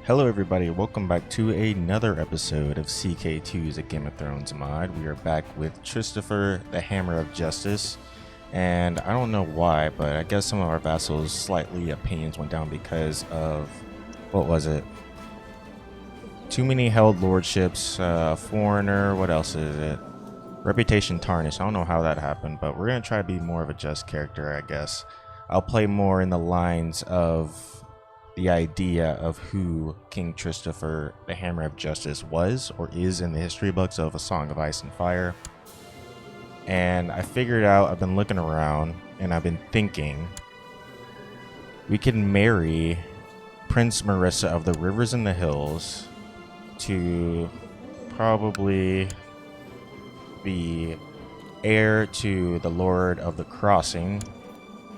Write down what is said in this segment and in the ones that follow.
Hello everybody, welcome back to another episode of CK2's A Game of Thrones mod. We are back with Tristifer, the Hammer of Justice, and I don't know why, but I guess some of our vassals' slightly opinions went down because of, what was it? Too many held lordships, foreigner, what else is it? Reputation tarnished. I don't know how that happened, but we're going to try to be more of a just character, I guess. I'll play more in the lines of the idea of who King Tristifer, the Hammer of Justice, was or is in the history books of A Song of Ice and Fire. And I figured out, I've been looking around and I've been thinking we can marry Prince Marissa of the Rivers and the Hills to probably the heir to the Lord of the Crossing,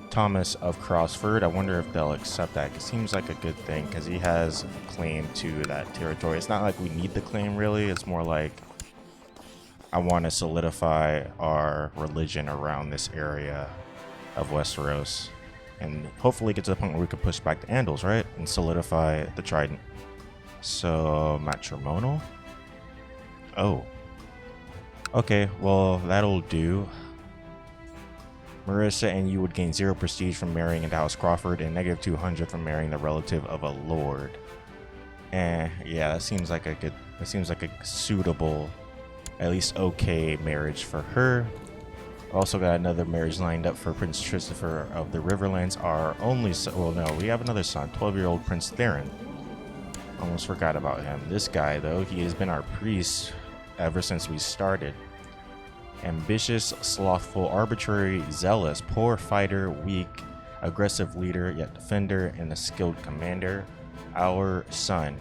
Thomas of Crossford. I wonder if they'll accept that. It seems like a good thing because he has a claim to that territory. It's not like we need the claim really. It's more like I want to solidify our religion around this area of Westeros and hopefully get to the point where we can push back the Andals, right? And solidify the Trident. So matrimonial? Oh. Okay, well that'll do. Marissa and you would gain 0 prestige from marrying into House Crawford and negative 200 from marrying the relative of a lord. Yeah, that seems like a suitable, at least okay marriage for her. Also got another marriage lined up for Prince Tristifer of the Riverlands, our only son. Well, no, we have another son, 12-year-old Prince Theron. Almost forgot about him. This guy, though, he has been our priest ever since we started. Ambitious, slothful, arbitrary, zealous, poor fighter, weak, aggressive leader, yet defender, and a skilled commander. Our son.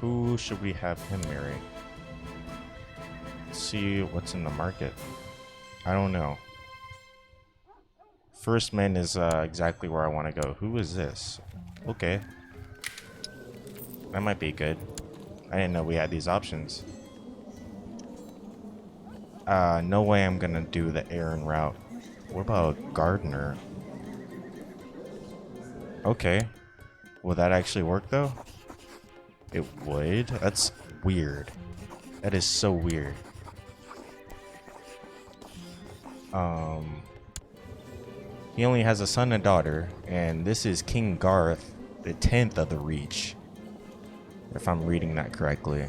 Who should we have him marry? Let's see what's in the market. I don't know. First men is exactly where I want to go. Who is this? Okay. That might be good. I didn't know we had these options. No way I'm gonna do the Aaron route. What about Gardener? Okay. Will that actually work though? It would? That's weird. That is so weird. He only has a son and daughter, and this is King Garth, the 10th of the Reach. If I'm reading that correctly.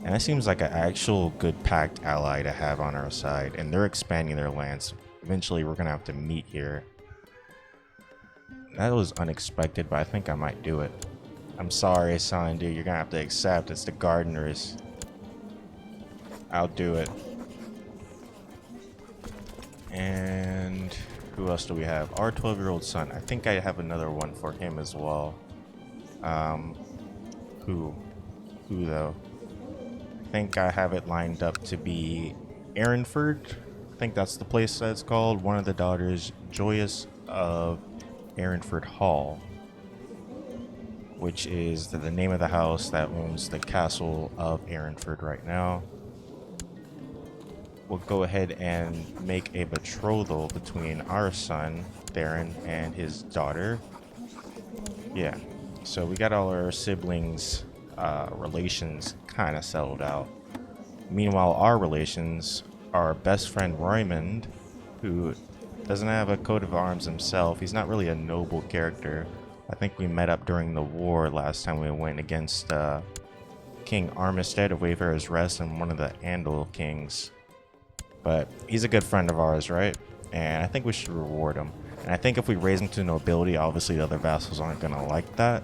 And that seems like an actual good pact ally to have on our side. And they're expanding their lands. Eventually, we're going to have to meet here. That was unexpected, but I think I might do it. I'm sorry, son, dude. You're going to have to accept. It's the Gardeners. I'll do it. And who else do we have? Our 12-year-old son. I think I have another one for him as well. Who though? I think I have it lined up to be Aaronford. I think that's the place that it's called. One of the daughters, Joyous of Aaronford Hall, which is the name of the house that owns the castle of Aaronford right now. We'll go ahead and make a betrothal between our son, Theron, and his daughter. Yeah, so we got all our siblings' relations kind of settled out. Meanwhile, our relations, our best friend Raymond, who doesn't have a coat of arms himself, he's not really a noble character. I think we met up during the war last time we went against King Armistead of Wayfarer's Rest and one of the Andal kings. But he's a good friend of ours, right? And I think we should reward him. And I think if we raise him to nobility, obviously the other vassals aren't going to like that.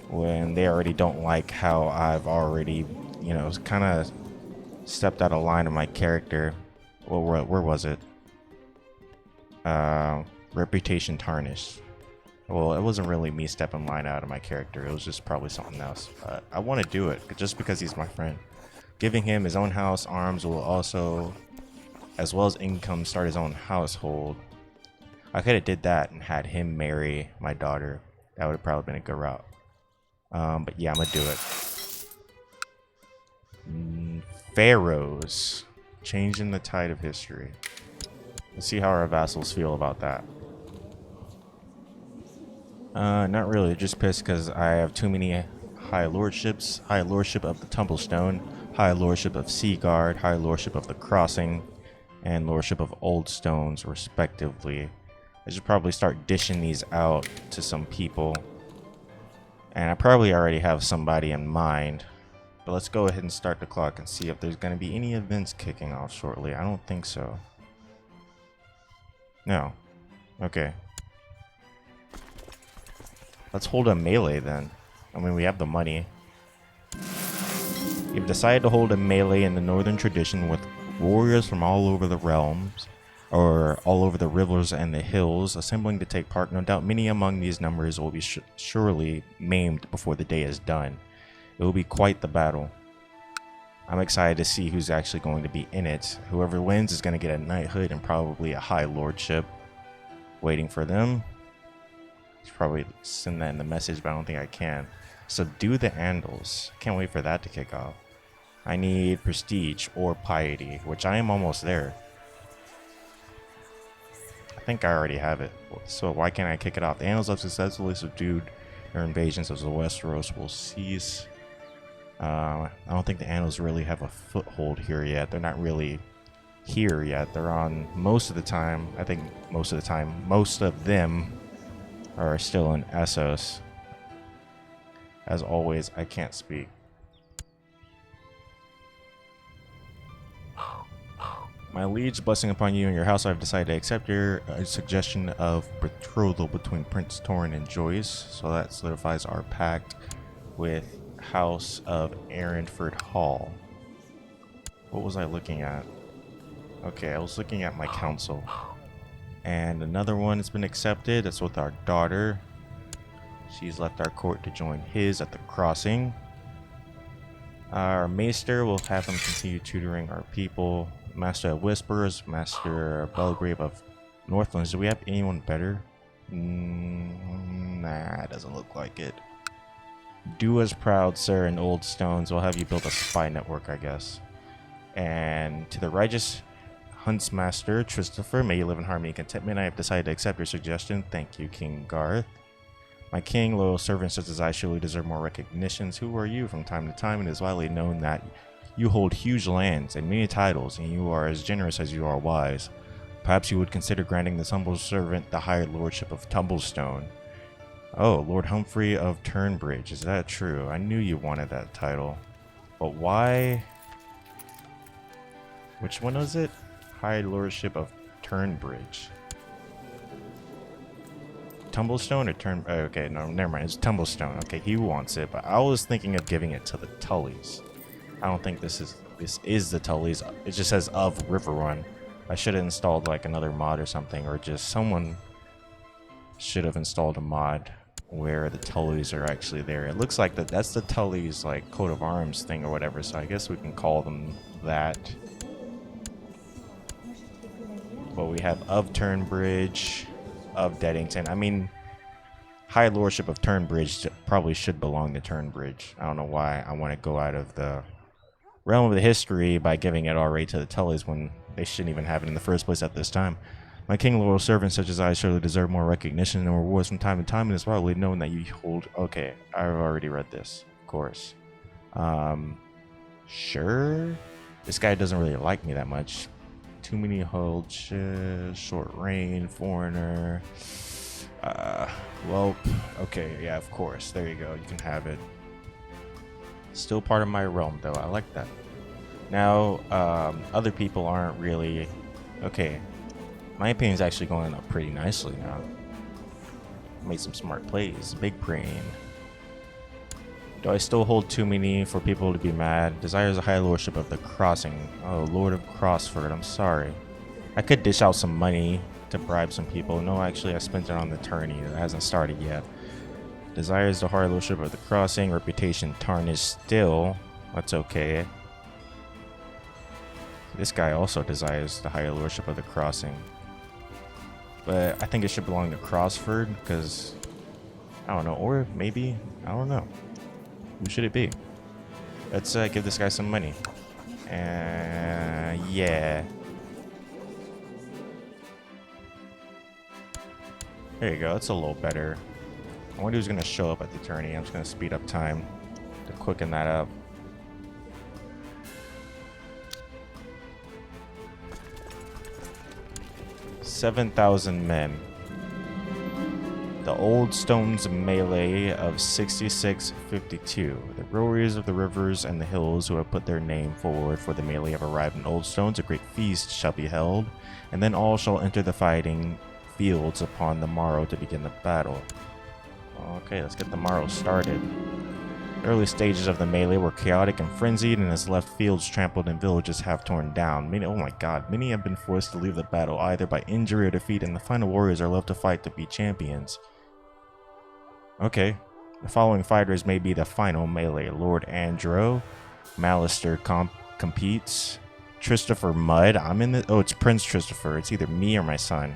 When they already don't like how I've already, you know, kind of stepped out of line of my character. Well, where was it? Reputation tarnished. Well, it wasn't really me stepping line out of my character. It was just probably something else. But I want to do it just because he's my friend. Giving him his own house, arms will also, as well as income, start his own household. I could have did that and had him marry my daughter. That would have probably been a good route. But yeah, I'm gonna do it. Pharaohs. Changing the tide of history. Let's see how our vassals feel about that. Not really. Just pissed because I have too many high lordships. High lordship of the Tumblestone, high lordship of Seaguard, high lordship of the Crossing, and lordship of Old Stones, respectively. I should probably start dishing these out to some people. And I probably already have somebody in mind. But let's go ahead and start the clock and see if there's going to be any events kicking off shortly. I don't think so. No. Okay. Let's hold a melee then. I mean, we have the money. We've decided to hold a melee in the northern tradition with warriors from all over the realms, or all over the rivers and the hills, assembling to take part. No doubt many among these numbers will be surely maimed before the day is done. It will be quite the battle. I'm excited to see who's actually going to be in it. Whoever wins is going to get a knighthood and probably a high lordship. Waiting for them. Should probably send that in the message, but I don't think I can. Subdue the Andals. Can't wait for that to kick off. I need prestige or piety, which I am almost there. I think I already have it. So why can't I kick it off? The Andals have successfully subdued their invasions of the Westeros will cease. I don't think the Andals really have a foothold here yet. They're not really here yet. They're on most of the time. I think most of the time, most of them are still in Essos. As always, I can't speak. My liege, blessing upon you and your house, I've decided to accept your suggestion of betrothal between Prince Torrin and Joyce. So that solidifies our pact with House of Arrynford Hall. What was I looking at? Okay, I was looking at my council. And another one has been accepted. That's with our daughter. She's left our court to join his at the Crossing. Our maester will have him continue tutoring our people. Master of Whispers, Master of Belgrave of Northlands. Do we have anyone better? Nah, doesn't look like it. Do as proud, sir, in Old Stones. We'll have you build a spy network, I guess. And to the righteous Huntsmaster Tristifer, may you live in harmony and contentment. I have decided to accept your suggestion. Thank you, King Garth. My king, loyal servants such as I surely deserve more recognitions. Who are you? From time to time, it is widely known that you hold huge lands and many titles, and you are as generous as you are wise. Perhaps you would consider granting this humble servant the higher lordship of Tumblestone. Oh, Lord Humphrey of Turnbridge. Is that true? I knew you wanted that title. But why? Which one was it? High Lordship of Turnbridge. Tumblestone or Turn... Okay, no, never mind. It's Tumblestone. Okay, he wants it, but I was thinking of giving it to the Tullys. I don't think this is the Tullys. It just says of Riverrun. I should have installed like another mod or something, or just someone should have installed a mod where the Tullys are actually there. It looks like that's the Tullys like coat of arms thing or whatever, so I guess we can call them that. But we have of Turnbridge, of Deadington. I mean, High Lordship of Turnbridge probably should belong to Turnbridge. I don't know why I want to go out of the realm of the history by giving it already to the Tullys when they shouldn't even have it in the first place at this time. My king, loyal servants such as I surely deserve more recognition and rewards from time to time, and it's probably known that you hold... Okay, I've already read this, of course. Sure? This guy doesn't really like me that much. Too many hold, short reign, foreigner. Well, okay, yeah, of course. There you go, you can have it. Still part of my realm, though. I like that. Now, other people aren't really... Okay. My opinion's actually going up pretty nicely now. Made some smart plays. Big brain. Do I still hold too many for people to be mad? Desires a high lordship of the Crossing. Oh, Lord of Crossford. I'm sorry. I could dish out some money to bribe some people. No, actually, I spent it on the tourney. That hasn't started yet. Desires the high lordship of the Crossing. Reputation tarnished still. That's okay. This guy also desires the higher lordship of the Crossing. But I think it should belong to Crossford, because, I don't know, or maybe, I don't know. Who should it be? Let's give this guy some money. Yeah. There you go, that's a little better. I wonder who's gonna show up at the tourney. I'm just gonna speed up time to quicken that up. 7,000 men. The Old Stones melee of 6652. The warriors of the rivers and the hills who have put their name forward for the melee have arrived in Old Stones. A great feast shall be held, and then all shall enter the fighting fields upon the morrow to begin the battle. Okay, let's get the morrow started. The early stages of the melee were chaotic and frenzied, and has left fields trampled and villages half torn down. Many, oh my god, many have been forced to leave the battle either by injury or defeat, and the final warriors are left to fight to be champions. Okay, the following fighters may be the final melee. Lord Andro, Malister competes. Tristifer Mud, I'm in the, oh, it's Prince Tristifer. It's either me or my son.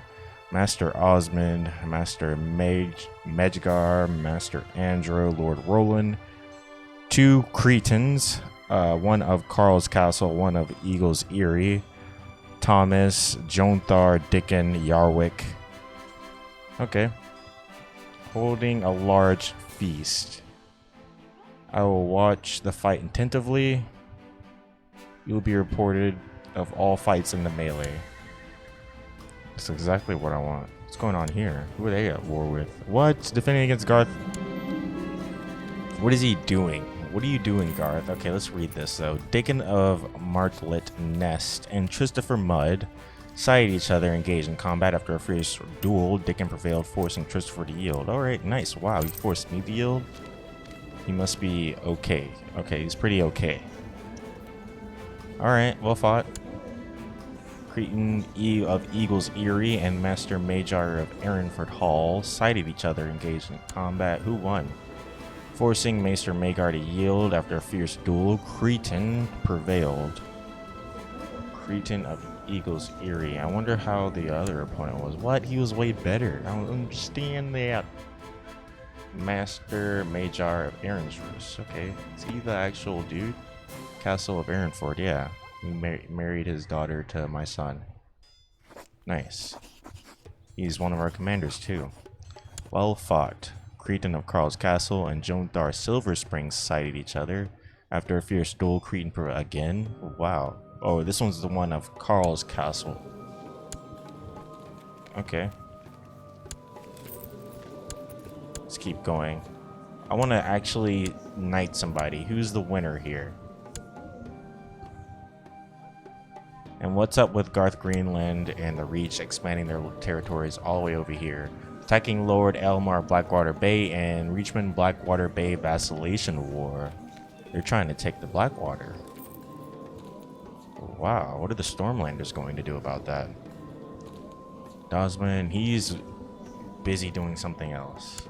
Master Osmond, Master Medgar, Master Andro, Lord Roland. 2 Cretans, one of Carl's Castle, one of Eagle's Eyrie. Thomas, Jonthar, Dickon, Yarwick. Okay. Holding a large feast. I will watch the fight attentively. You will be reported of all fights in the melee. That's exactly what I want. What's going on here? Who are they at war with? What? Defending against Garth? What is he doing? What are you doing, Garth? Okay, let's read this though. Dickon of Martlet Nest and Tristifer Mud sighted each other, engaged in combat. After a fierce duel, Dickon prevailed, forcing Tristifer to yield. Alright, nice. Wow, he forced me to yield? He must be okay. Okay, he's pretty okay. Alright, well fought. Cretan of Eagle's Eyrie and Master Magyar of Erinford Hall sighted each other, engaged in combat. Who won? Forcing Maester Magyar to yield after a fierce duel, Cretan prevailed. Cretan of Eagle's Eyrie. I wonder how the other opponent was. What? He was way better. I don't understand that. Master Magyar of Erinford. Okay. Is he the actual dude? Castle of Erinford, yeah. He married his daughter to my son. Nice. He's one of our commanders too. Well fought. Cretan of Carl's Castle and Jonthar Silver Springs sighted each other. After a fierce duel, Cretan again. Wow. Oh, this one's the one of Carl's Castle. Okay. Let's keep going. I want to actually knight somebody. Who's the winner here? And what's up with Garth Greenland and the Reach expanding their territories all the way over here? Attacking Lord Elmar Blackwater Bay and Reachman Blackwater Bay Vacillation War. They're trying to take the Blackwater. Wow, what are the Stormlanders going to do about that? Dosman, he's busy doing something else.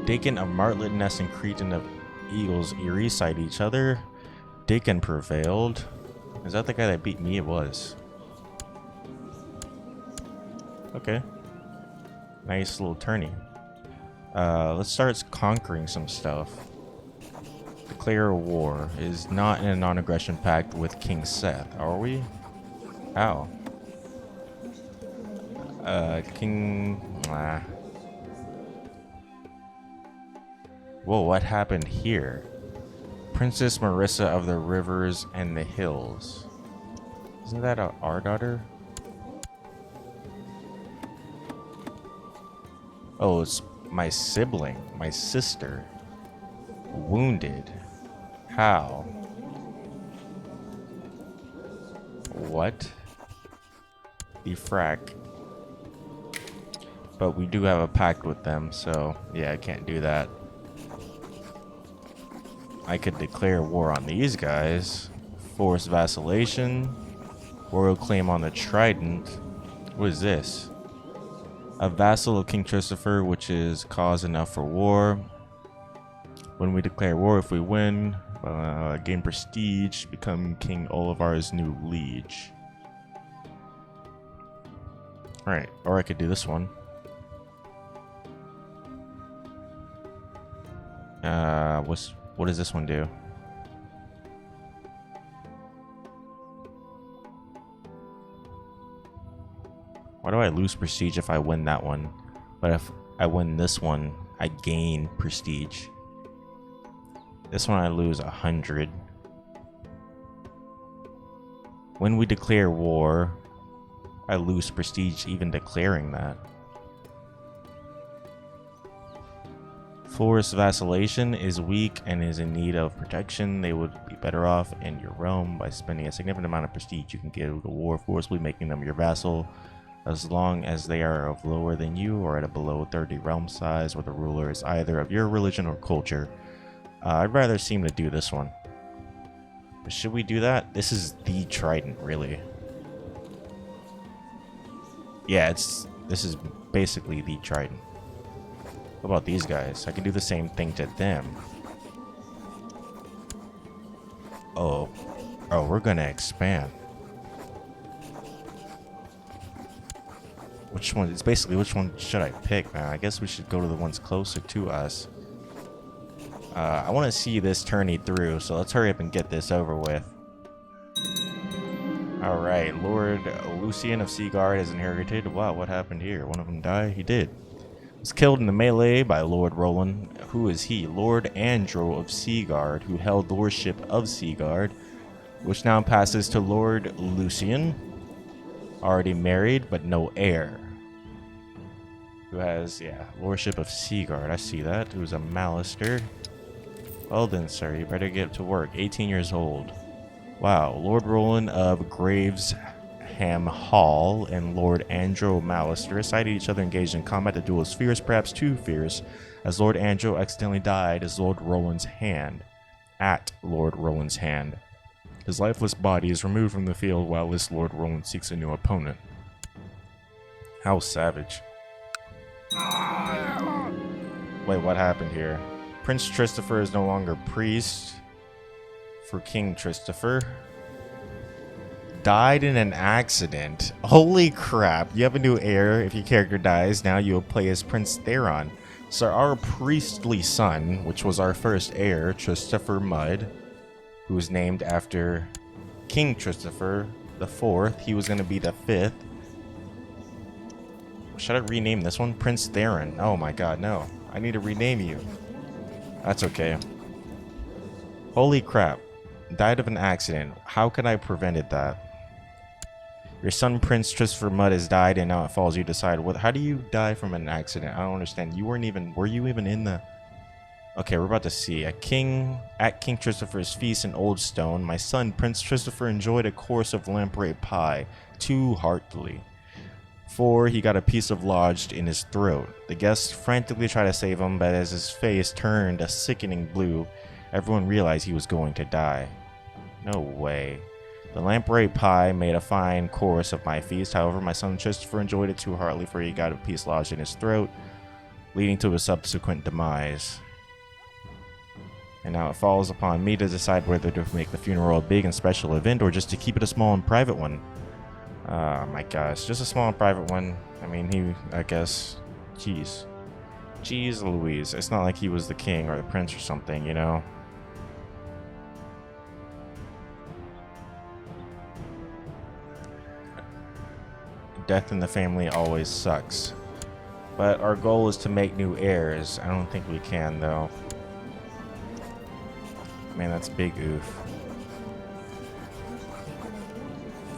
Dakin of Martlet Nest and Cretan of Eagle's Eyrie sight each other. Dakin prevailed. Is that the guy that beat me? It was. Okay. Nice little tourney. Let's start conquering some stuff. Declare war. Is not in a non-aggression pact with King Seth, are we? How? Whoa, what happened here? Princess Marissa of the Rivers and the Hills. Isn't that our daughter? Oh, it's my sibling, my sister. Wounded. How? What? Defrac. But we do have a pact with them, so yeah, I can't do that. I could declare war on these guys. Force vacillation. Royal claim on the Trident. What is this? A vassal of King Tristifer, which is cause enough for war. When we declare war, if we win, gain prestige, become King Olivar's new liege. Alright, or I could do this one. What does this one do? Why do I lose prestige if I win that one? But if I win this one, I gain prestige. This one I lose 100. When we declare war, I lose prestige even declaring that. Forced vacillation is weak and is in need of protection. They would be better off in your realm by spending a significant amount of prestige. You can go to war, forcibly making them your vassal, as long as they are of lower than you or at a below 30 realm size, where the ruler is either of your religion or culture. I'd rather seem to do this one. But should we do that? This is the Trident, really. Yeah, this is basically the Trident. What about these guys? I can do the same thing to them. Oh, we're gonna expand. Which one? It's basically which one should I pick, man? I guess we should go to the ones closer to us. I want to see this tourney through, so let's hurry up and get this over with. Alright, Lord Lucian of Seaguard has inherited. Wow, what happened here? One of them died? He did. Was killed in the melee by Lord Roland. Who is he? Lord Andro of Seaguard, who held lordship of Seaguard, which now passes to Lord Lucian, already married but no heir. Who has, yeah, lordship of Seaguard. I see that. Who's a Malister. Well then, sir, you better get to work. 18 years old. Wow, Lord Roland of Gravesham Hall and Lord Andro Malister sighted each other engaged in combat. The duel is fierce, perhaps too fierce, as Lord Andro accidentally died as Lord Roland's hand. At Lord Roland's hand. His lifeless body is removed from the field while this Lord Roland seeks a new opponent. How savage. Wait, what happened here? Prince Tristifer is no longer priest for King Tristifer. Died in an accident. Holy crap. You have a new heir. If your character dies, now you'll play as Prince Theron. So our priestly son, which was our first heir, Tristifer Mudd, who was named after King Tristifer the 4th. He was going to be the 5th. Should I rename this one? Prince Theron. Oh my god, no. I need to rename you. That's okay. Holy crap. Died of an accident. How could I have prevented that? Your son Prince Tristifer Mudd has died and now it falls you to decide what. How do you die from an accident? I don't understand. You weren't even. Were you even in the? Okay, we're about to see. At King Tristifer's feast in Oldstone, my son Prince Tristifer enjoyed a course of lamprey pie too heartily, for he got a piece of lodged in his throat. The guests frantically tried to save him, but as his face turned a sickening blue, everyone realized he was going to die. No way. The lamprey pie made a fine course of my feast. However, my son Tristifer enjoyed it too heartily, for he got a piece lodged in his throat, leading to his subsequent demise. And now it falls upon me to decide whether to make the funeral a big and special event or just to keep it a small and private one. Oh my gosh, just a small and private one. I mean, I guess, jeez Louise. It's not like he was the king or the prince or something, you know? Death in the family always sucks. But our goal is to make new heirs. I don't think we can, though. Man, that's big oof.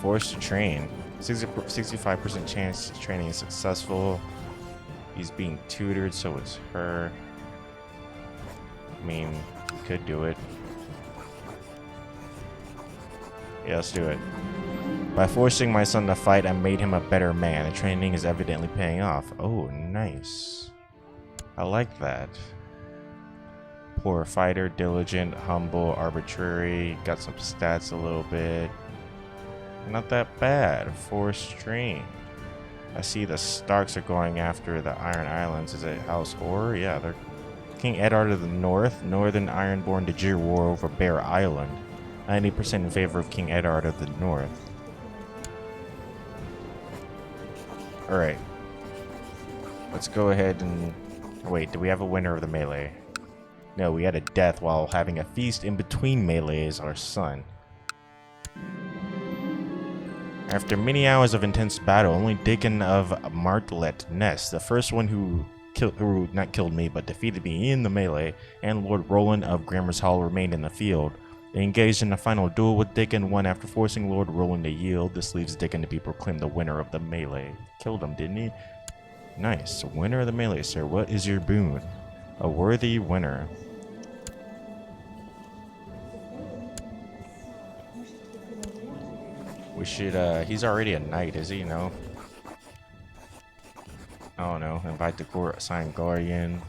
Forced to train. 65% chance training is successful. He's being tutored, so it's her. I mean, we could do it. Yeah, let's do it. By forcing my son to fight, I made him a better man. The training is evidently paying off. Oh, nice. I like that. Poor fighter, diligent, humble, arbitrary. Got some stats a little bit. Not that bad. Forced train. I see the Starks are going after the Iron Islands. Is it House Orr? Yeah, they're King Eddard of the North. Northern Ironborn Dajir war over Bear Island. 90% in favor of King Eddard of the North. Alright. Let's go ahead and... Wait, do we have a winner of the melee? No, we had a death while having a feast in between melees, our son. After many hours of intense battle, only Dickon of Martlet Nest, the first one who not killed me, but defeated me in the melee, and Lord Roland of Grammer's Hall remained in the field. They engaged in a final duel with Dickon, won after forcing Lord Roland to yield. This leaves Dickon to be proclaimed the winner of the melee. Killed him, didn't he? Nice. Winner of the melee, sir. What is your boon? A worthy winner. We should, he's already a knight, is he? No? I don't know. Invite the court, assign guardian.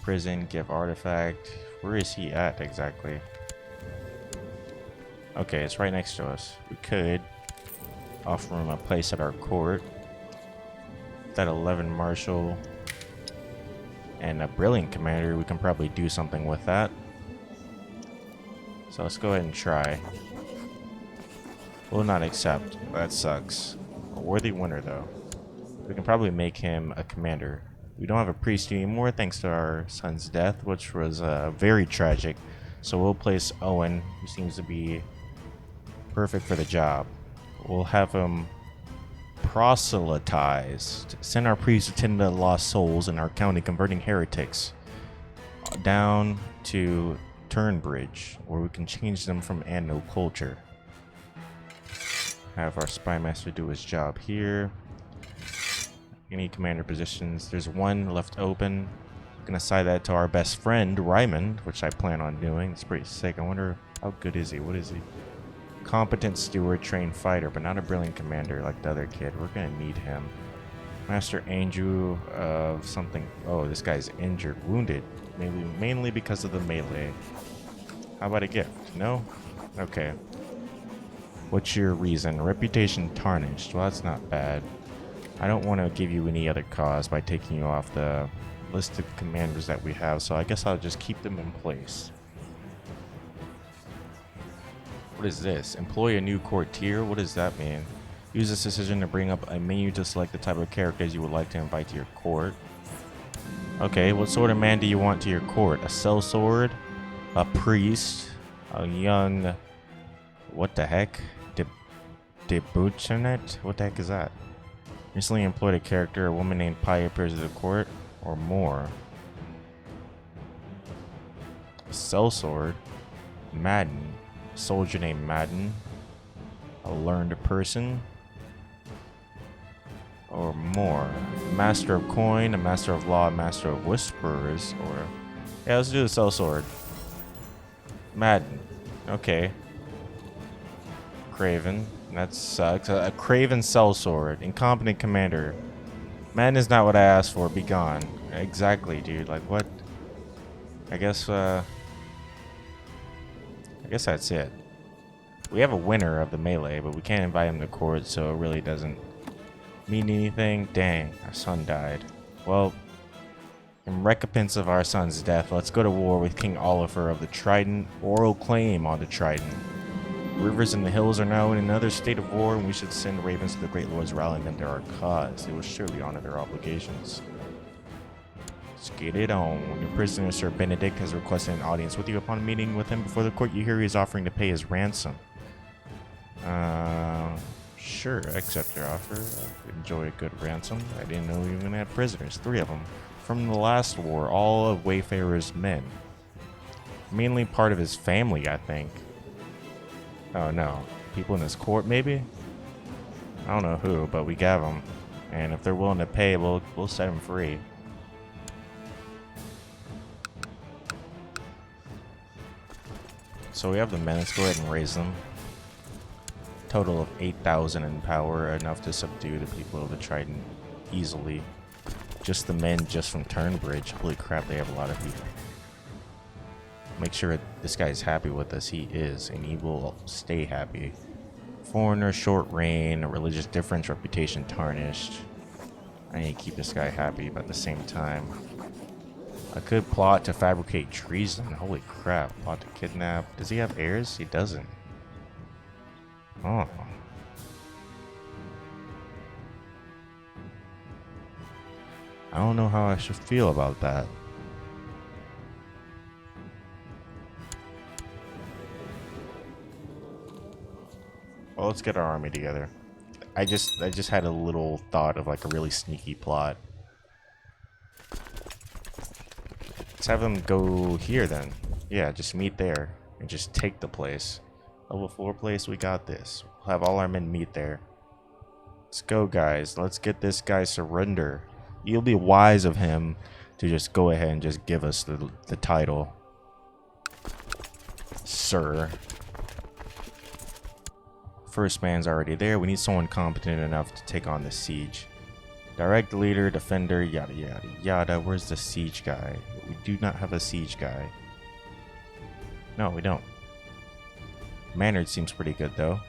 Prison, give artifact. Where is he at exactly? Okay, it's right next to us. We could offer him a place at our court. That 11 marshal and a brilliant commander, we can probably do something with that. So let's go ahead and try. Will not accept. That sucks. A worthy winner though. We can probably make him a commander. We don't have a priest anymore thanks to our son's death, which was very tragic. So we'll place Owen, who seems to be perfect for the job. We'll have him proselytized. Send our priests to tend to lost souls in our county, converting heretics down to Turnbridge, where we can change them from Anno culture. Have our spy master do his job here. Any commander positions. There's one left open. I'm gonna assign that to our best friend, Ryman, which I plan on doing. It's pretty sick. I wonder how good is he? What is he? Competent steward, trained fighter, but not a brilliant commander like the other kid. We're gonna need him. Master Angel of something. Oh, this guy's injured, wounded. Maybe mainly because of the melee. How about a gift? No? Okay. What's your reason? Reputation tarnished. Well, that's not bad. I don't want to give you any other cause by taking you off the list of commanders that we have, so I guess I'll just keep them in place. What is this? Employ a new courtier? What does that mean? Use this decision to bring up a menu to select the type of characters you would like to invite to your court. Okay, what sort of man do you want to your court? A sellsword? A priest? A young... What the heck? Debutante? What the heck is that? Recently employed a character, a woman named Pi appears at the court, or more. A sellsword? Madden. A soldier named Madden. A learned person. Or more. Master of coin, a master of law, a master of whisperers, or... Yeah, let's do the sellsword. Madden. Okay. Craven. That sucks. A Craven sellsword. Incompetent commander. Madden is not what I asked for. Be gone. Exactly, dude. Like, what? I guess that's it. We have a winner of the melee, but we can't invite him to court, so it really doesn't mean anything. Dang, our son died. Well, in recompense of our son's death, let's go to war with King Oliver of the Trident. Oral claim on the Trident. Rivers and the hills are now in another state of war, and we should send ravens to the great lords, rallying them to our cause. They will surely honor their obligations. Let's get it on. Your prisoner, Sir Benedict, has requested an audience with you. Upon meeting with him before the court, you hear he is offering to pay his ransom. Sure, I accept your offer. Enjoy a good ransom. I didn't know you were gonna have prisoners. 3 of them. From the last war, all of Wayfarer's men. Mainly part of his family, I think. Oh no, people in his court maybe? I don't know who, but we got them. And if they're willing to pay, we'll set them free. So we have the men, let's go ahead and raise them. Total of 8,000 in power, enough to subdue the people of the Trident easily. Just the men just from Turnbridge. Holy crap, they have a lot of people. Make sure this guy's happy with us. He is, and he will stay happy. Foreigner, short reign, a religious difference, reputation tarnished. I need to keep this guy happy, but at the same time, I could plot to fabricate treason. Holy crap, plot to kidnap. Does he have heirs? He doesn't. Oh. I don't know how I should feel about that. Well, let's get our army together. I just had a little thought of like a really sneaky plot. Let's have them go here then. Yeah, just meet there and just take the place. Level 4 place, we got this. We'll have all our men meet there. Let's go, guys. Let's get this guy surrender. You'll be wise of him to just go ahead and just give us the title, sir. First man's already there. We need someone competent enough to take on the siege. Direct leader, defender, yada yada yada. Where's the siege guy? We do not have a siege guy. No, we don't. Mannered seems pretty good though.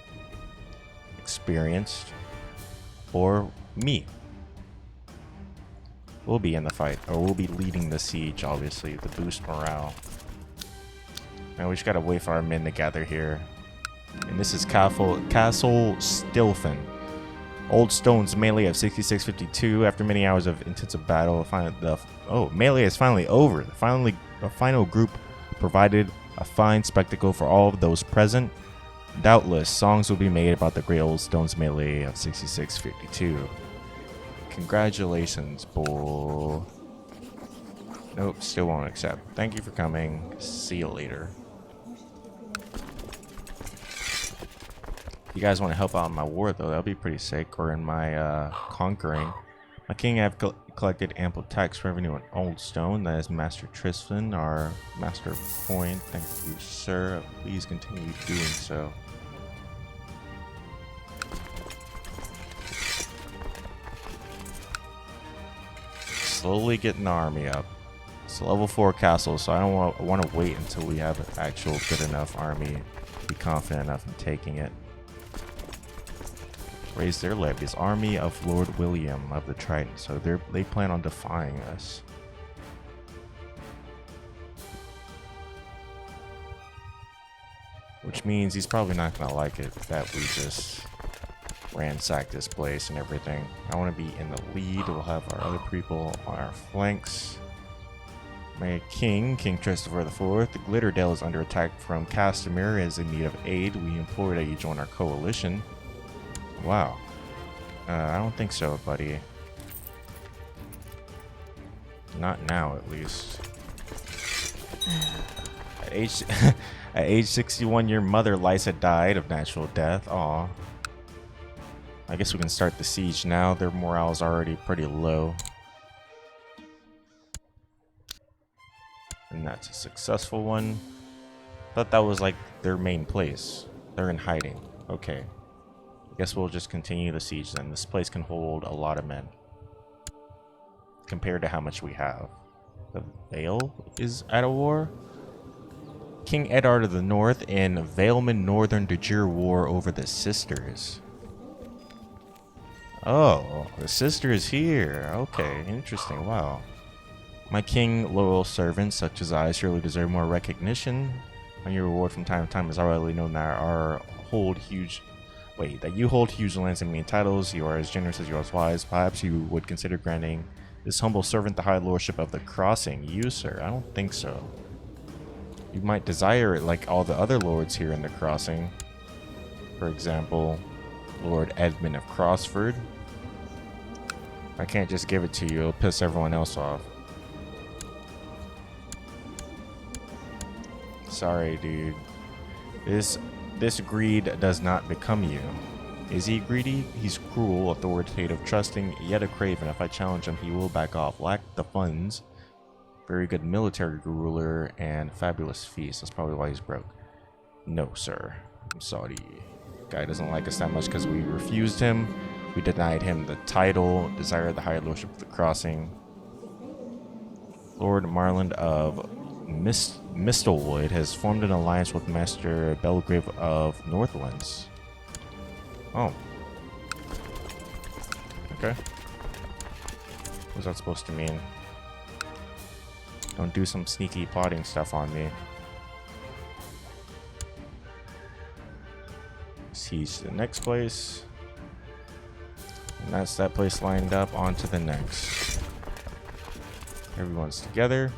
Experienced. Or me. We'll be in the fight. Or we'll be leading the siege, obviously, to boost morale. Now we just gotta wait for our men to gather here. And this is Castle Stilfen. Old Stone's melee of 6652. After many hours of intensive battle, melee is finally over. The final group provided a fine spectacle for all of those present. Doubtless, songs will be made about the great Old Stone's melee of 6652. Congratulations, bull. Nope, still won't accept. Thank you for coming. See you later. If you guys want to help out in my war, though, that'll be pretty sick. Or in my conquering. My king have collected ample tax revenue on Old Stone. That is Master Tristifer, our master point. Thank you, sir. Please continue doing so. Slowly getting the army up. It's a level 4 castle, so I don't want to wait until we have an actual good enough army to be confident enough in taking it. Raise their levies. Army of Lord William of the Trident. So they plan on defying us. Which means he's probably not going to like it that we just ransack this place and everything. I want to be in the lead. We'll have our other people on our flanks. My king, King Tristifer IV. The Glitterdale is under attack from Castamere, is in need of aid. We implore that you join our coalition. Wow. I don't think so, buddy. Not now, at least. At age 61, your mother, Lysa, died of natural death. Aw. I guess we can start the siege now. Their morale is already pretty low. And that's a successful one. Thought that was like their main place. They're in hiding. Okay. I guess we'll just continue the siege then. This place can hold a lot of men. Compared to how much we have. The Vale is at a war. King Eddard of the North and Vale-men Northern declare war over the sisters. Oh, the sister is here. Okay, interesting. Wow. My king, loyal servants such as I surely deserve more recognition. On your reward from time to time is already known that you hold huge lands and many titles. You are as generous as you are wise. Perhaps you would consider granting this humble servant the high lordship of the crossing. You, sir? I don't think so. You might desire it like all the other lords here in the crossing. For example, Lord Edmund of Crossford. I can't just give it to you. It'll piss everyone else off. Sorry, dude. This greed does not become you. Is he greedy? He's cruel, authoritative, trusting, yet a craven. If I challenge him, he will back off. Lack the funds. Very good military ruler and fabulous feast. That's probably why he's broke. No, sir. I'm sorry. Guy doesn't like us that much because we refused him. We denied him the title, desired the high lordship of the crossing. Lord Marland of Mistlewood has formed an alliance with Master Belgrave of Northlands. Oh. Okay. What's that supposed to mean? Don't do some sneaky plotting stuff on me. Siege to the next place. And that's that place lined up. On to the next. Everyone's together.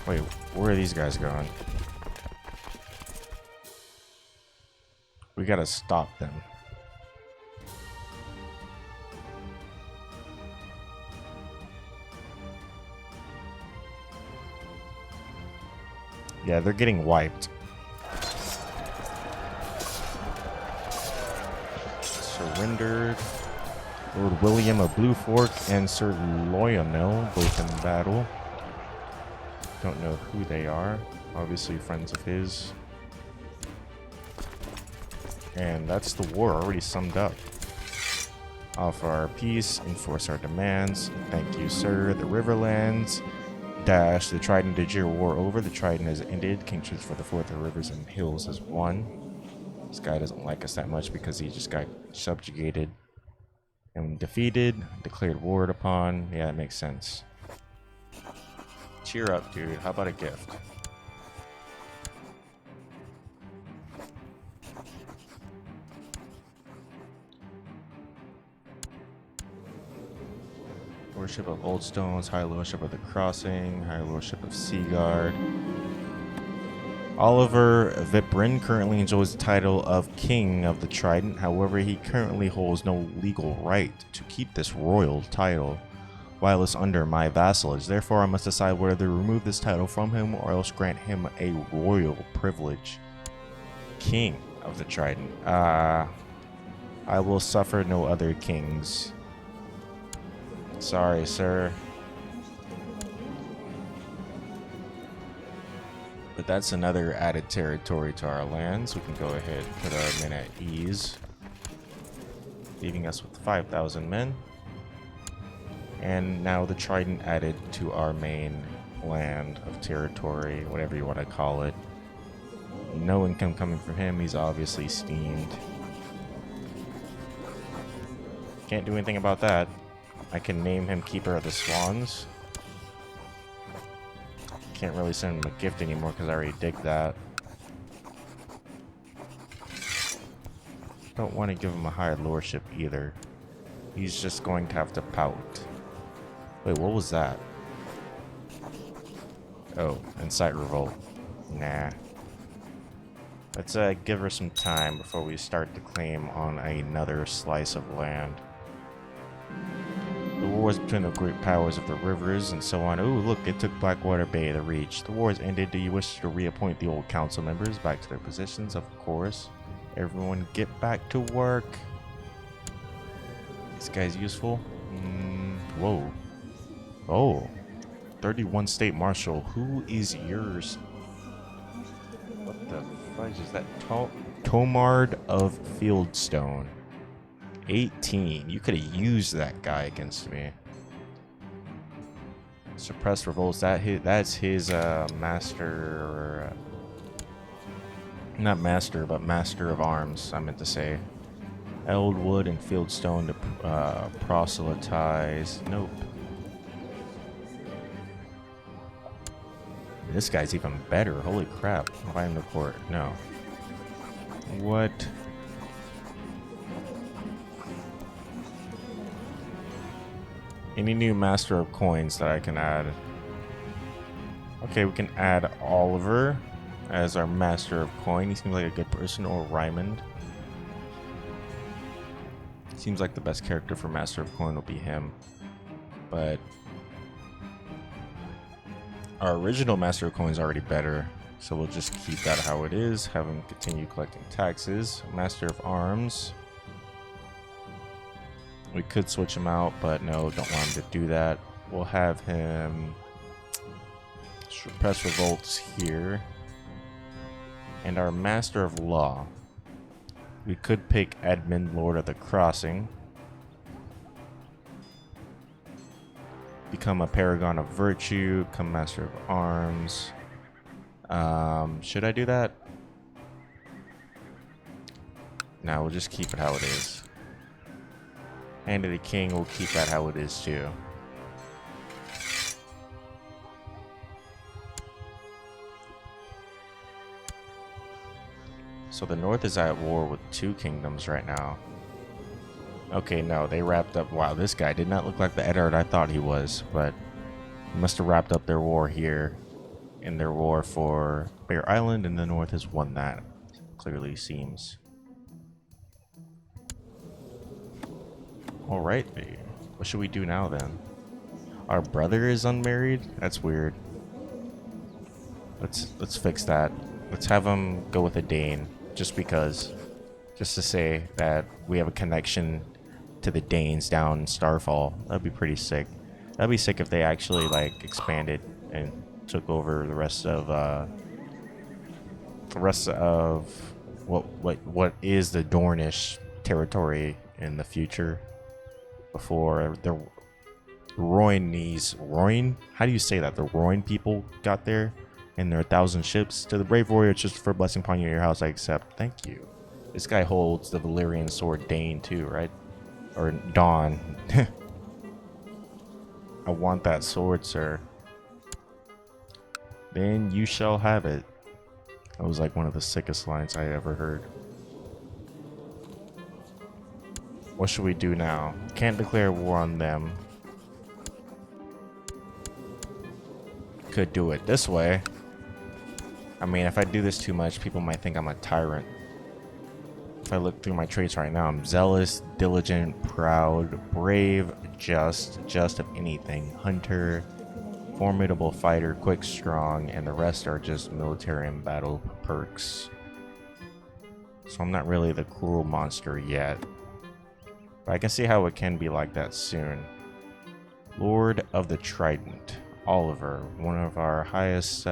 Wait, where are these guys going? gotta stop them. Yeah, they're getting wiped. Surrendered. Lord William of Blue Fork and Sir Lionel both in battle. Don't know who they are. Obviously friends of his. And that's the war already summed up. Offer our peace, enforce our demands. Thank you, sir. The Riverlands. Dash. The Trident declared war over. The Trident has ended. King Tristifer IV, the rivers and hills has won. This guy doesn't like us that much because he just got subjugated and defeated, declared war upon. Yeah, it makes sense. Cheer up, dude. How about a gift? Lordship of Old Stones, High Lordship of the Crossing, High Lordship of Seaguard. Oliver Viprin currently enjoys the title of King of the Trident. However, he currently holds no legal right to keep this royal title while it's under my vassalage. Therefore, I must decide whether to remove this title from him or else grant him a royal privilege. King of the Trident. I will suffer no other kings. Sorry, sir. But that's another added territory to our lands. We can go ahead and put our men at ease, leaving us with 5,000 men. And now the Trident added to our main land of territory, whatever you want to call it. No income coming from him. He's obviously steamed. Can't do anything about that. I can name him Keeper of the Swans. Can't really send him a gift anymore because I already did that. Don't want to give him a high lordship either. He's just going to have to pout. Wait, what was that? Oh, incite revolt. Nah. Let's give her some time before we start to claim on another slice of land. The wars between the great powers of the rivers and so on. Ooh, look, it took Blackwater Bay to reach. The wars ended. Do you wish to reappoint the old council members back to their positions? Of course. Everyone get back to work. This guy's useful. Whoa. Oh. 31 State Marshal. Who is yours? What the fudge is that? Tomard of Fieldstone. 18. You could have used that guy against me. Suppress revolts. That's his master. Not master, but master of arms. I meant to say. Eldwood and Fieldstone to proselytize. Nope. This guy's even better. Holy crap. Invite him to court. No. What? Any new master of coins that I can add? Okay, we can add Oliver as our master of coin. He seems like a good person. Or Raymond. Seems like the best character for master of coin will be him. But our original master of coin is already better. So we'll just keep that how it is. Have him continue collecting taxes. Master of arms. We could switch him out, but no, don't want him to do that. We'll have him suppress revolts here. And our Master of Law. We could pick Edmund, Lord of the Crossing. Become a Paragon of Virtue. Become Master of Arms. Should I do that? No, we'll just keep it how it is. Hand of the King, we'll keep that how it is too. So the North is at war with 2 kingdoms right now. Okay, no, they wrapped up. Wow, this guy did not look like the Eddard I thought he was, but he must have wrapped up their war here in their war for Bear Island, and the North has won that. Clearly seems. Alright, what should we do now then? Our brother is unmarried? That's weird. Let's fix that. Let's have him go with a Dane, just because. Just to say that we have a connection to the Danes down in Starfall. That'd be pretty sick. That'd be sick if they actually like expanded and took over the rest of what is the Dornish territory in the future before the Royne? How do you say that? The Royne people got there and their 1,000 ships. To the brave warrior, just for blessing upon you in your house, I accept. Thank you. This guy holds the Valyrian sword Dane too, right? Or Dawn. I want that sword, sir. Then you shall have it. That was like one of the sickest lines I ever heard. What should we do now? Can't declare war on them. Could do it this way. I mean, if I do this too much, people might think I'm a tyrant. If I look through my traits right now, I'm zealous, diligent, proud, brave, just of anything, hunter, formidable fighter, quick, strong, and the rest are just military and battle perks. So I'm not really the cruel monster yet. But I can see how it can be like that soon. Lord of the Trident, Oliver, one of our highest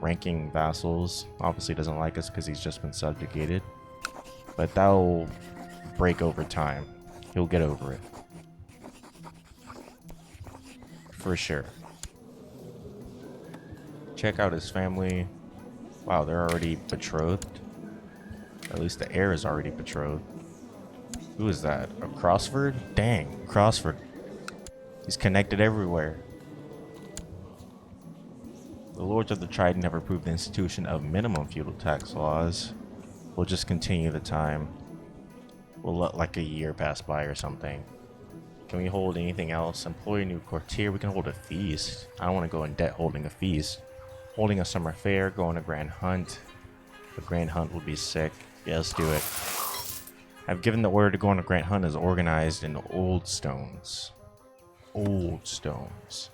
ranking vassals. Obviously doesn't like us because he's just been subjugated. But that'll break over time. He'll get over it. For sure. Check out his family. Wow, they're already betrothed. At least the heir is already betrothed. Who is that? A Crossford? Dang, Crossford. He's connected everywhere. The Lords of the Trident have approved the institution of minimum feudal tax laws. We'll just continue the time. We'll let like a year pass by or something. Can we hold anything else? Employ a new courtier. We can hold a feast. I don't want to go in debt holding a feast. Holding a summer fair, go on a grand hunt. A grand hunt would be sick. Yeah, let's do it. I've given the order to go on a grand hunt as organized in Old Stones. Old Stones.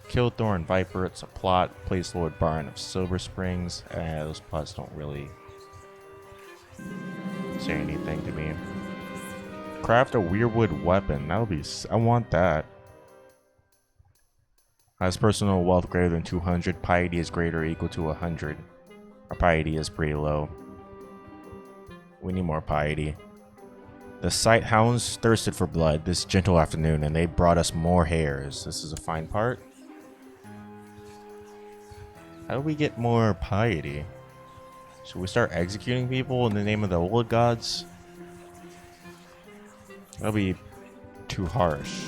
Kill Thorn Viper, it's a plot. Place Lord Baron of Silver Springs. Those plots don't really say anything to me. Craft a weirwood weapon. That'll be. I want that. Has personal wealth greater than 200. Piety is greater or equal to 100. Our piety is pretty low. We need more piety. The sight hounds thirsted for blood this gentle afternoon, and they brought us more hares. This is a fine part. How do we get more piety? Should we start executing people in the name of the old gods? That'll be too harsh.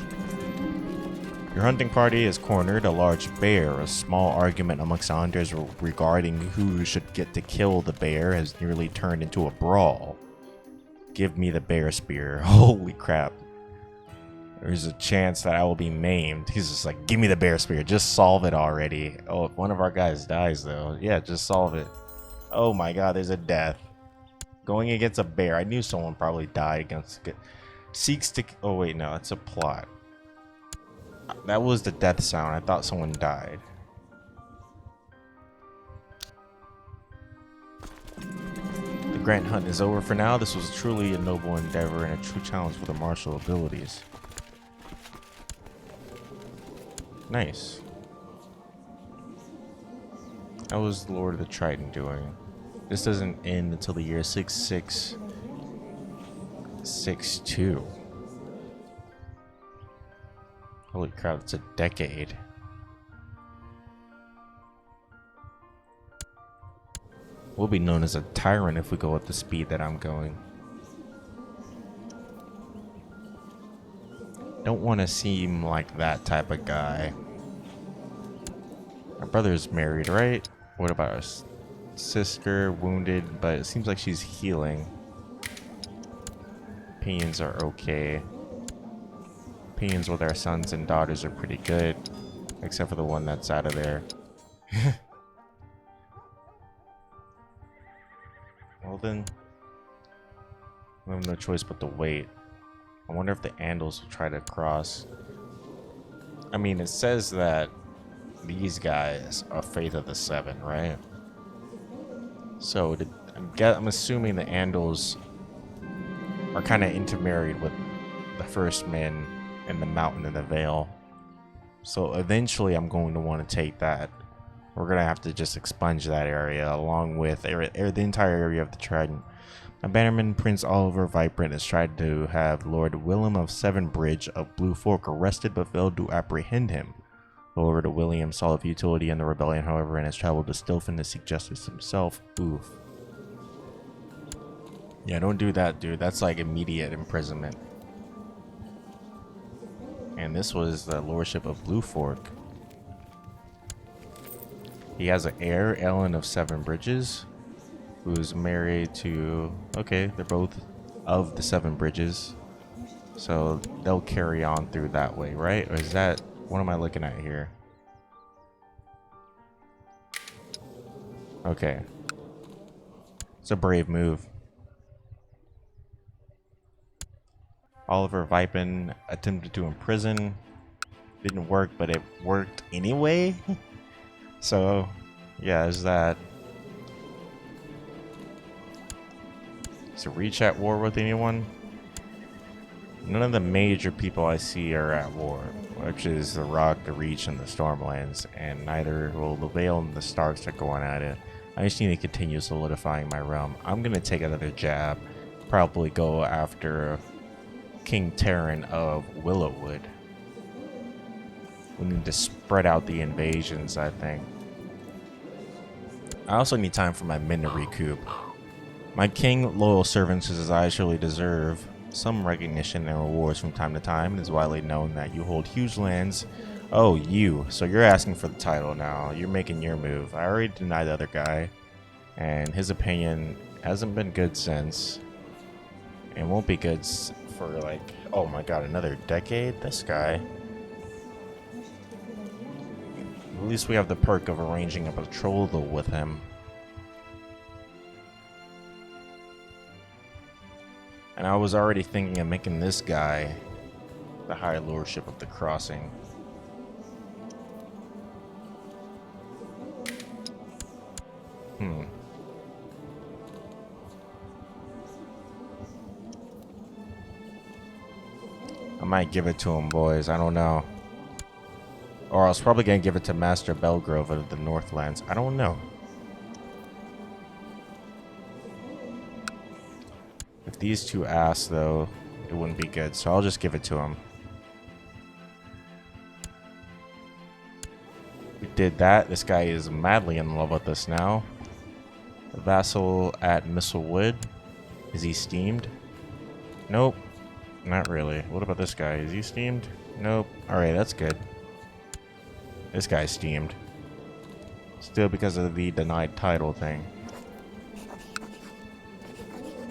Your hunting party is cornered. A large bear. A small argument amongst the hunters regarding who should get to kill the bear has nearly turned into a brawl. Give me the bear spear. Holy crap. There's a chance that I will be maimed. He's just like, give me the bear spear. Just solve it already. Oh, if one of our guys dies though. Yeah, just solve it. Oh my god, there's a death. Going against a bear. I knew someone probably died against it. Seeks to... Oh wait, no, it's a plot. That was the death sound. I thought someone died. The grand hunt is over for now. This was truly a noble endeavor and a true challenge for the martial abilities. Nice. How was the Lord of the Trident doing? This doesn't end until the year 6662. Holy crap, it's a decade. We'll be known as a tyrant if we go at the speed that I'm going. Don't want to seem like that type of guy. Our brother's married, right? What about our sister? Wounded, but it seems like she's healing. Opinions are okay. Opinions with our sons and daughters are pretty good, except for the one that's out of there. Well then, we have no choice but to wait. I wonder if the Andals will try to cross. I mean, it says that these guys are Faith of the Seven, right? So I'm assuming the Andals are kind of intermarried with the First Men and the Mountain and the Vale. So eventually I'm going to want to take that. We're going to have to just expunge that area along with the entire area of the Trident. A bannerman, Prince Oliver Vibrant, has tried to have Lord Willem of Severnbridge of Blue Fork arrested but failed to apprehend him. Lord William saw the futility in the rebellion, however, and has traveled to Stilfen to seek justice himself. Oof. Yeah, don't do that, dude. That's like immediate imprisonment. And this was the Lordship of Blue Fork. He has an heir, Ellen of Seven Bridges, who's married to... Okay, they're both of the Seven Bridges. So they'll carry on through that way, right? Or is that... What am I looking at here? Okay. It's a brave move. Oliver Vipin attempted to imprison. Didn't work, but it worked anyway. So, yeah, is that... Is Reach at war with anyone? None of the major people I see are at war, which is the Rock, the Reach, and the Stormlands, and neither will the Vale and the Starks are going at it. I just need to continue solidifying my realm. I'm gonna take another jab, probably go after King Terran of Willowwood. We need to spread out the invasions, I think. I also need time for my men to recoup. My king, loyal servants, as I surely deserve some recognition and rewards from time to time. It is widely known that you hold huge lands. Oh, you. So you're asking for the title now. You're making your move. I already denied the other guy, and his opinion hasn't been good since. And won't be good for like, oh my god, another decade? This guy. At least we have the perk of arranging a betrothal with him. And I was already thinking of making this guy the High Lordship of the Crossing. I might give it to him, boys. I don't know. Or I was probably going to give it to Master Belgrove of the Northlands. I don't know. If these two ask, though, it wouldn't be good. So I'll just give it to him. We did that. This guy is madly in love with us now. The vassal at Mistlewood. Is he steamed? Nope. Not really. What about this guy? Is he steamed? Nope. Alright, that's good. This guy's steamed. Still because of the denied title thing.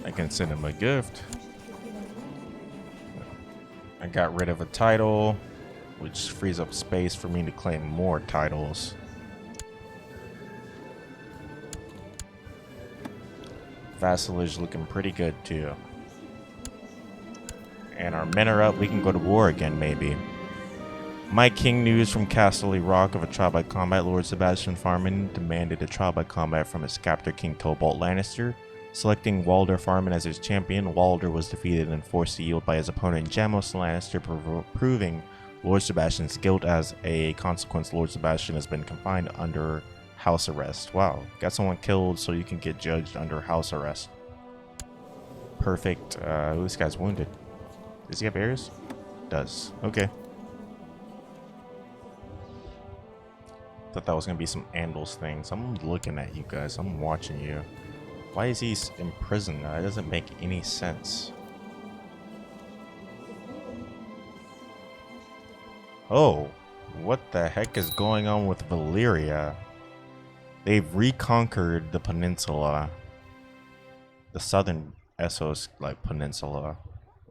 I can send him a gift. I got rid of a title, which frees up space for me to claim more titles. Vassalage looking pretty good too. And our men are up. We can go to war again, maybe. My king news from Castle Rock of a trial by combat. Lord Sebastian Farman demanded a trial by combat from his captor, King Tobalt Lannister. Selecting Walder Farman as his champion, Walder was defeated and forced to yield by his opponent, Janos Lannister, proving Lord Sebastian's guilt. As a consequence, Lord Sebastian has been confined under house arrest. Wow, got someone killed so you can get judged under house arrest. Perfect. This guy's wounded. Does he have heirs? Does. Okay. Thought that was gonna be some Andals things. I'm looking at you guys. I'm watching you. Why is he in prison? That doesn't make any sense. Oh, what the heck is going on with Valyria? They've reconquered the peninsula, the southern Essos peninsula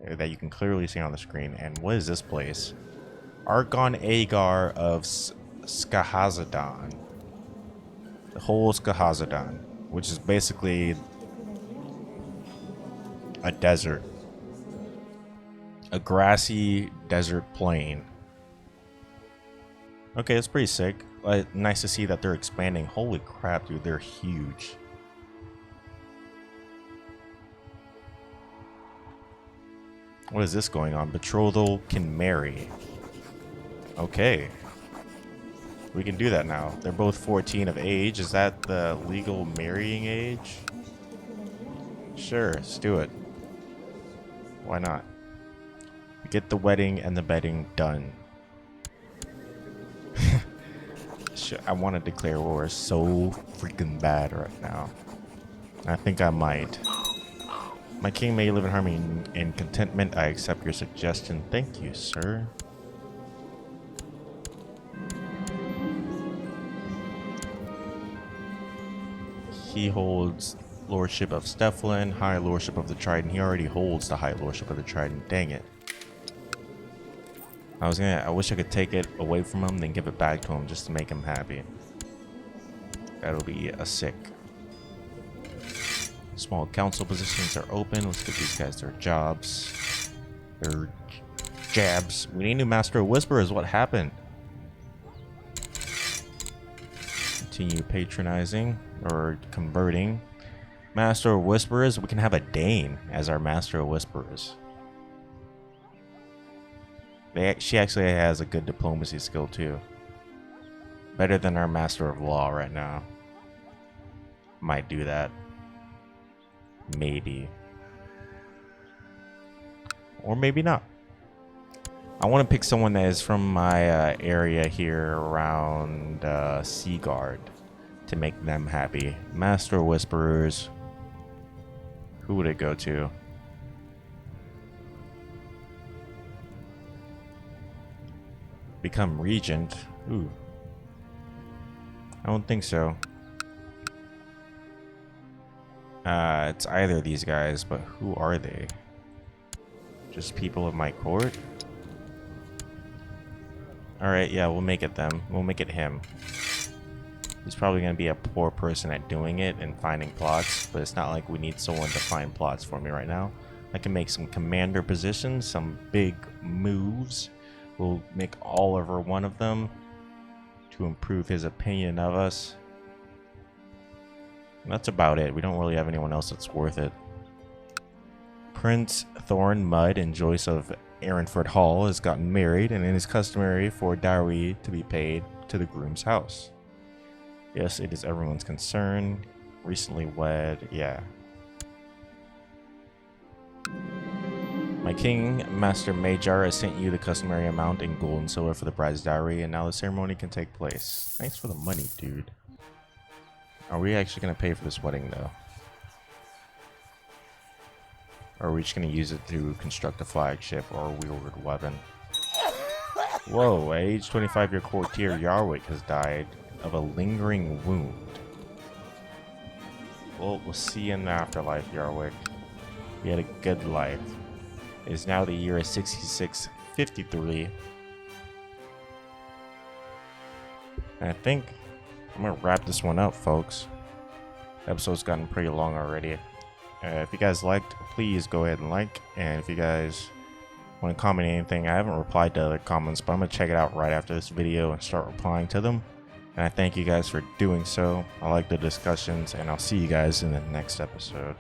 that you can clearly see on the screen. And what is this place? Argon Agar of Skahazadon. The whole Skahazadon, which is basically a desert. A grassy desert plain. Okay, it's pretty sick. Nice to see that they're expanding. Holy crap, dude, they're huge. What is this going on? Betrothal can marry. Okay. We can do that now. They're both 14 of age. Is that the legal marrying age? Sure, let's do it. Why not? We get the wedding and the bedding done. I want to declare war so freaking bad right now. I think I might. My king may live in harmony and contentment. I accept your suggestion. Thank you, sir. He holds lordship of Stefflin, high lordship of the Trident. He already holds the high lordship of the Trident. Dang it. I wish I could take it away from him, then give it back to him just to make him happy. That'll be a sick. Small council positions are open. Let's give these guys their jobs. Their jabs. We need a new Master of Whisperers. What happened? Continue patronizing or converting. Master of Whisperers. We can have a Dane as our Master of Whisperers. She actually has a good diplomacy skill too. Better than our Master of Law right now. Might do that. Maybe. Or maybe not. I want to pick someone that is from my area here around Seaguard to make them happy. Master of Whisperers. Who would it go to? Become regent. Ooh. I don't think so. It's either of these guys, but who are they? Just people of my court? Alright, yeah, we'll make it them. We'll make it him. He's probably going to be a poor person at doing it and finding plots, but it's not like we need someone to find plots for me right now. I can make some commander positions, some big moves. We'll make Oliver one of them to improve his opinion of us. And that's about it. We don't really have anyone else that's worth it. Prince Thorn Mud and Joyce of Aaronford Hall has gotten married, and it is customary for dowry to be paid to the groom's house. Yes, it is everyone's concern. Recently wed, yeah. My king, Master Majar, has sent you the customary amount in gold and silver for the bride's dowry, and now the ceremony can take place. Thanks for the money, dude. Are we actually going to pay for this wedding, though? Or are we just going to use it to construct a flagship or a wielded weapon? Whoa, at age 25, your courtier Yarwick has died of a lingering wound. Well, we'll see you in the afterlife, Yarwick. You had a good life. It is now the year 6653. And I think I'm going to wrap this one up, folks. The episode's gotten pretty long already. If you guys liked, please go ahead and like. And if you guys want to comment anything, I haven't replied to other comments, but I'm going to check it out right after this video and start replying to them. And I thank you guys for doing so. I like the discussions, and I'll see you guys in the next episode.